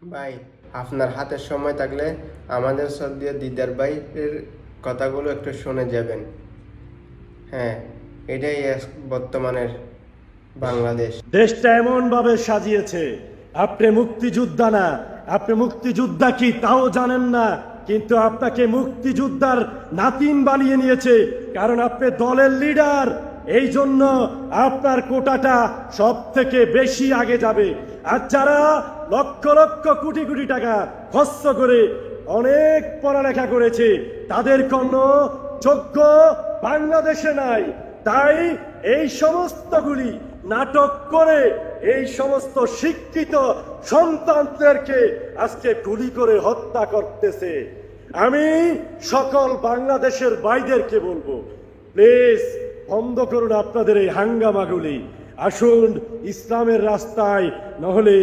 ভাই, আপনার হাতে সময় থাকলে আমাদের শ্রদ্ধেয় দিদার ভাইয়ের কথাগুলো একটু শুনে যাবেন। হ্যাঁ, এটাই বর্তমানের বাংলাদেশ। দেশটা এমন ভাবে সাজিয়েছে, আপনি মুক্তিযোদ্ধা না, আপনি মুক্তিযোদ্ধা কি তাও জানেন না, কিন্তু আপনাকে মুক্তিযোদ্ধার নাতিন বানিয়ে নিয়েছে, কারণ আপনি দলের লিডার। এই জন্য আপনার কোটাটা সব থেকে বেশি আগে যাবে। আর যারা লক্ষ লক্ষ কোটি কোটি টাকা খরচ করে অনেক পড়ালেখা করেছে, তাদের কোনো যোগ্য বাংলাদেশে নাই। তাই এই সমস্তগুলি নাটক করে এই সমস্ত শিক্ষিত সন্তানদেরকে আজকে গুলি করে হত্যা করতেছে। আমি সকল বাংলাদেশের ভাইদেরকে বলবো, প্লিজ বন্ধ করুন আপনাদের এই হাঙ্গামাগুলি। আসুন ইসলামের রাস্তায়, নহলে